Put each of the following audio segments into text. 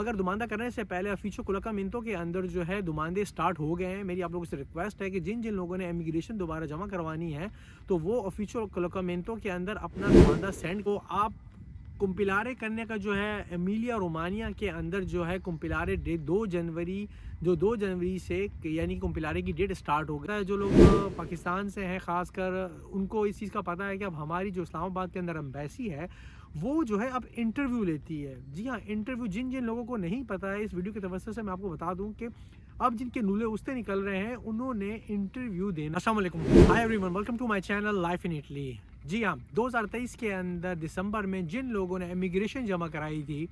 अगर दुमानदा करने से पहले ऑफिशियल कुलकामिंतो के अंदर जो है दुमानदे स्टार्ट हो गए हैं। मेरी आप लोगों से रिक्वेस्ट है कि जिन जिन लोगों ने इमिग्रेशन दोबारा जमा करवानी है तो वो ऑफिशियल कुलकामिंतो के अंदर अपना दुमानदा सेंड को आप कुम्पिलारे करने का जो है एमिलिया रोमानिया के अंदर जो है कुम्पिलारे डेट 2 जनवरी जो 2 जनवरी से यानी कुम्पिलारे की डेट स्टार्ट हो गया है। जो लोग पाकिस्तान से हैं ख़ासकर उनको इस चीज़ का पता है कि अब हमारी जो इस्लामाबाद के अंदर एम्बेसी है वो जो है अब इंटरव्यू लेती है। जी हाँ, इंटरव्यू जिन जिन लोगों को नहीं पता है इस वीडियो के तवज्जो से मैं आपको बता दूं कि अब जिनके नूले उस्ते निकल रहे हैं उन्होंने इंटरव्यू देना। अस्सलाम वालेकुम, hi everyone, welcome to my channel life in Italy. जी हाँ, 2023 के अंदर दिसंबर में जिन लोगों ने इमिग्रेशन जमा कराई थी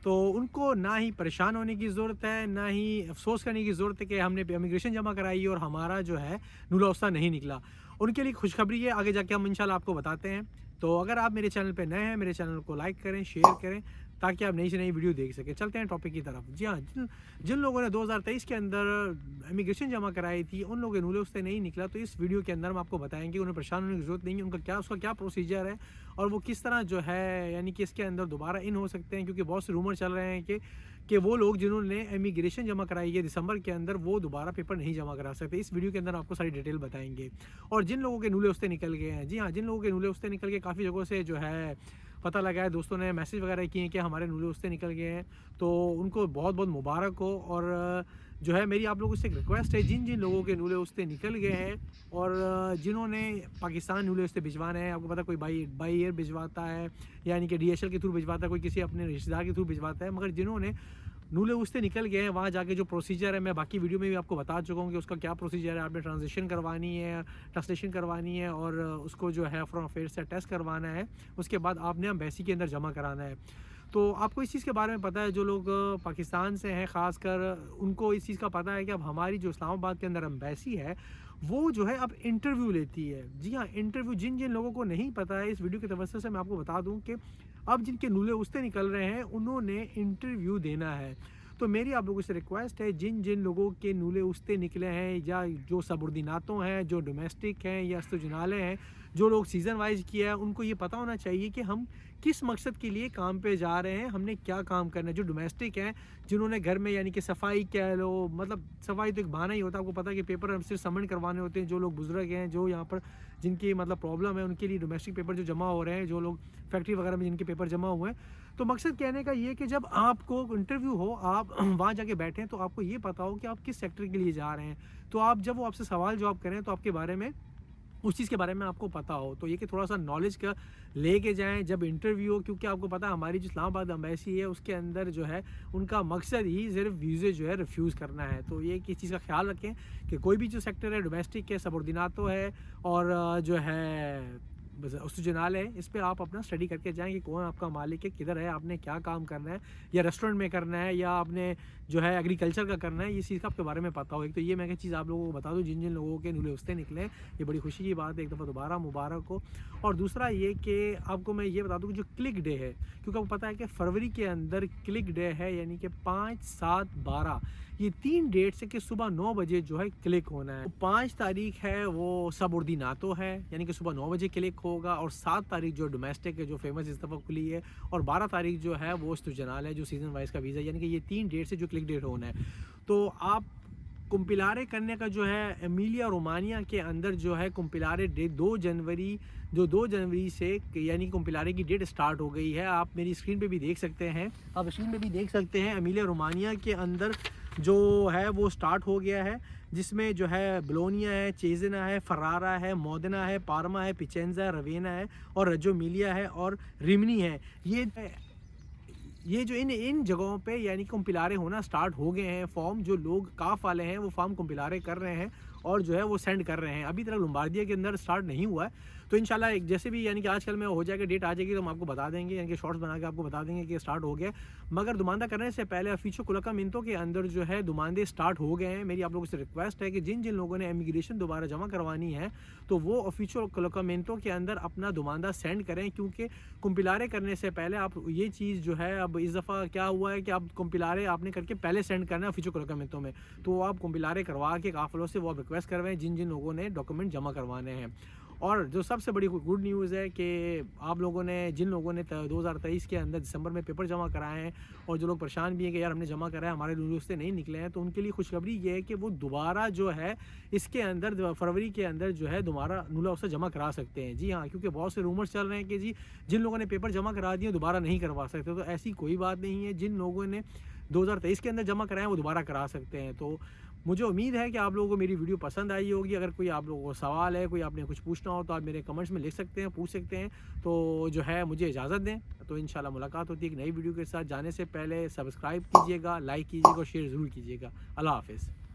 तो उनको ना ही परेशान होने की ज़रूरत है, ना ही अफसोस करने की ज़रूरत है कि हमने इमिग्रेशन जमा कराई और हमारा जो है नूला उस्ता नहीं निकला। उनके लिए खुशखबरी है, आगे जाके हम इंशाल्लाह आपको बताते हैं। तो अगर आप मेरे चैनल पे नए हैं, मेरे चैनल को लाइक करें, शेयर करें ताकि आप नई से नई वीडियो देख सकें। चलते हैं टॉपिक की तरफ। जी हाँ, जिन जिन लोगों ने 2023 के अंदर इमिग्रेशन जमा कराई थी उन लोगों के नूले उससे नहीं निकला, तो इस वीडियो के अंदर हम आपको बताएंगे उन्हें परेशान होने की ज़रूरत नहीं है। उसका क्या प्रोसीजर है और वो किस तरह जो है यानी कि इसके अंदर दोबारा इन हो सकते हैं, क्योंकि बहुत से रूमर चल रहे हैं कि वो लोग जिन्होंने इमिग्रेशन जमा कराई है दिसंबर के अंदर वो दोबारा पेपर नहीं जमा करा सकते। इस वीडियो के अंदर आपको सारी डिटेल बताएंगे। और जिन लोगों के नूले उससे निकल गए हैं, जी हाँ, जिन लोगों के नूले उससे निकल के काफ़ी जगहों से जो है पता लगा है, दोस्तों ने मैसेज वगैरह किए हैं कि हमारे नूले उससे निकल गए हैं, तो उनको बहुत बहुत मुबारक हो। और जो है मेरी आप लोगों से एक रिक्वेस्ट है, जिन जिन लोगों के नूले उससे निकल गए हैं और जिन्होंने पाकिस्तान नूले उससे भिजवाने हैं, आपको पता कोई बाई एयर भिजवाता है यानी कि DHL के थ्रू भिजवाता है, कोई किसी अपने रिश्तेदार के थ्रू भिजवाता है, मगर जिन्होंने नूले उससे निकल गए हैं वहाँ जाके जो प्रोसीजर है मैं बाकी वीडियो में भी आपको बता चुका हूँ कि उसका क्या प्रोसीजर है। आपने ट्रांसलेशन करवानी है और उसको जो है फॉरेन अफेयर्स से टेस्ट करवाना है, उसके बाद आपने एम्बेसी के अंदर जमा कराना है। तो आपको इस चीज़ के बारे में पता है, जो लोग पाकिस्तान से हैं ख़ासकर उनको इस चीज़ का पता है कि अब हमारी जो इस्लामाबाद के अंदर एम्बेसी है वो जो है अब इंटरव्यू लेती है। जी हाँ, इंटरव्यू जिन जिन लोगों को नहीं पता है इस वीडियो के तवज्जो से मैं आपको बता दूं कि अब जिनके नूले उससे निकल रहे हैं उन्होंने इंटरव्यू देना है। तो मेरी आप लोगों से रिक्वेस्ट है, जिन जिन लोगों के नूले उसते निकले हैं या जो सबुर्दिनातों हैं, जो डोमेस्टिक हैं या अस्तुजनाले हैं, जो लोग सीज़न वाइज किया है, उनको ये पता होना चाहिए कि हम किस मकसद के लिए काम पे जा रहे हैं, हमने क्या काम करना है। जो डोमेस्टिक हैं, जिन्होंने घर में यानी कि सफाई कह लो, मतलब सफाई तो एक बहाना ही होता है, आपको पता है कि पेपर हम सिर्फ सबमिट करवाने होते हैं। जो लोग बुजुर्ग हैं, जो यहाँ पर जिनकी मतलब प्रॉब्लम है, उनके लिए डोमेस्टिक पेपर जो जमा हो रहे हैं, जो लोग फैक्ट्री वगैरह में जिनके पेपर जमा हुए हैं। तो मकसद कहने का ये कि जब आपको इंटरव्यू हो, आप वहाँ जाके बैठें तो आपको ये पता हो कि आप किस सेक्टर के लिए जा रहे हैं। तो आप जब वो आपसे सवाल जवाब करें तो आपके बारे में उस चीज़ के बारे में आपको पता हो, तो ये कि थोड़ा सा नॉलेज का लेके जाएं जब इंटरव्यू हो, क्योंकि आपको पता है हमारी जो इस्लामाबाद एम्बेसी है उसके अंदर जो है उनका मकसद ही सिर्फ वीज़े जो है रिफ्यूज़ करना है। तो ये किस चीज़ का ख्याल रखें कि कोई भी जो सेक्टर है, डोमेस्टिक है, सबॉर्डिनातो है और जो है बस उसजनाल है, इस पे आप अपना स्टडी करके जाएँ कि कौन आपका मालिक है, किधर है, आपने क्या काम करना है, या रेस्टोरेंट में करना है या आपने जो है एग्रीकल्चर का करना है, इस चीज़ का आपके बारे में पता हो। एक तो ये मैं चीज़ आप लोगों को बता दूँ, जिन जिन लोगों के नूले उसते निकले हैं, ये बड़ी खुशी की बात है, एक दफ़ा दोबारा मुबारक हो। और दूसरा ये कि आपको मैं ये बता दूँ कि जो क्लिक डे है, क्योंकि आपको पता है कि फरवरी के अंदर क्लिक डे है, यानी कि 5, 7, 12 ये 3 डेट से कि सुबह 9 बजे जो है क्लिक होना है। 5 तारीख है वो सबुर्दिनातो है, यानी कि सुबह 9 बजे क्लिक होगा। और 7 तारीख जो डोमेस्टिक है, जो फेमस इस दफ़ा खुली है। और 12 तारीख जो है वो इस्तुजनाल है, जो सीज़न वाइज का वीज़ा, यानी कि ये 3 डेट से जो क्लिक डेट होना है। तो आप कुम्पिलारे करने का जो है एमिलिया रोमानिया के अंदर जो है कुम्पिलारे डेट 2 जनवरी जो 2 जनवरी से यानी कुम्पिलारे की डेट स्टार्ट हो गई है। आप मेरी स्क्रीन पे भी देख सकते हैं, आप स्क्रीन पे भी देख सकते हैं एमिलिया रोमानिया के अंदर जो है वो स्टार्ट हो गया है, जिसमें जो है ब्लोनिया है, चेजना है, फरारा है, मोदना है, पार्मा है, पिचेंजा है, रवेना है और रजो मिलिया है और रिमनी है। ये जो इन जगहों पे यानी कुम्पिलारे होना स्टार्ट हो गए हैं। फॉर्म जो लोग काफ वाले हैं वो फॉर्म कुम्पिलारे कर रहे हैं और जो है वो सेंड कर रहे हैं। अभी तक लोम्बार्डिया के अंदर स्टार्ट नहीं हुआ है, तो इंशाल्लाह जैसे भी यानी कि आजकल में हो जाएगा, डेट आ जाएगी तो हम आपको बता देंगे, यानी कि शॉर्ट्स बना के आपको बता देंगे कि स्टार्ट हो गया। मगर दुमानदा करने से पहले ऑफिशियल कुलकामिंतो के अंदर जो है दुमानदे स्टार्ट हो गए हैं। मेरी आप लोगों से रिक्वेस्ट है कि जिन जिन लोगों ने इमिग्रेशन दोबारा जमा करवानी है तो वो ऑफिशियल कुलकामिंतो के अंदर अपना दुमानदा सेंड करें, क्योंकि कुम्पिलारे करने से पहले आप ये चीज़ जो है, अब इस दफ़ा क्या हुआ है कि आप कुम्पिलारे आपने करके पहले सेंड करना है ऑफिशियल कुलकामिंतो में, तो आप कुम्पिलारे करवा के काफिलों से वो आप रिक्वेस्ट करवाएं जिन जिन लोगों ने डॉक्यूमेंट जमा करवाने हैं। और जो सबसे बड़ी गुड न्यूज़ है कि आप लोगों ने जिन लोगों ने 2023 के अंदर दिसंबर में पेपर जमा कराए हैं और जो लोग परेशान भी हैं कि यार हमने जमा कराया हमारे रूल से नहीं निकले हैं, तो उनके लिए खुशखबरी ये है कि वो दोबारा जो है इसके अंदर फरवरी के अंदर जो है दोबारा नूला अफसर जमा करा सकते हैं। जी हाँ, क्योंकि बहुत से रूमर्स चल रहे हैं कि जी जिन लोगों ने पेपर जमा करा दिए दोबारा नहीं करवा सकते, तो ऐसी कोई बात नहीं है। जिन लोगों ने 2023 के अंदर जमा कराए वो दोबारा करा सकते हैं। तो मुझे उम्मीद है कि आप लोगों को मेरी वीडियो पसंद आई होगी। अगर कोई आप लोगों को सवाल है, कोई आपने कुछ पूछना हो तो आप मेरे कमेंट्स में लिख सकते हैं, पूछ सकते हैं। तो जो है मुझे इजाज़त दें, तो इंशाल्लाह मुलाकात होती है एक नई वीडियो के साथ। जाने से पहले सब्सक्राइब कीजिएगा, लाइक कीजिएगा और शेयर ज़रूर कीजिएगा। अल्लाह हाफ़िज़।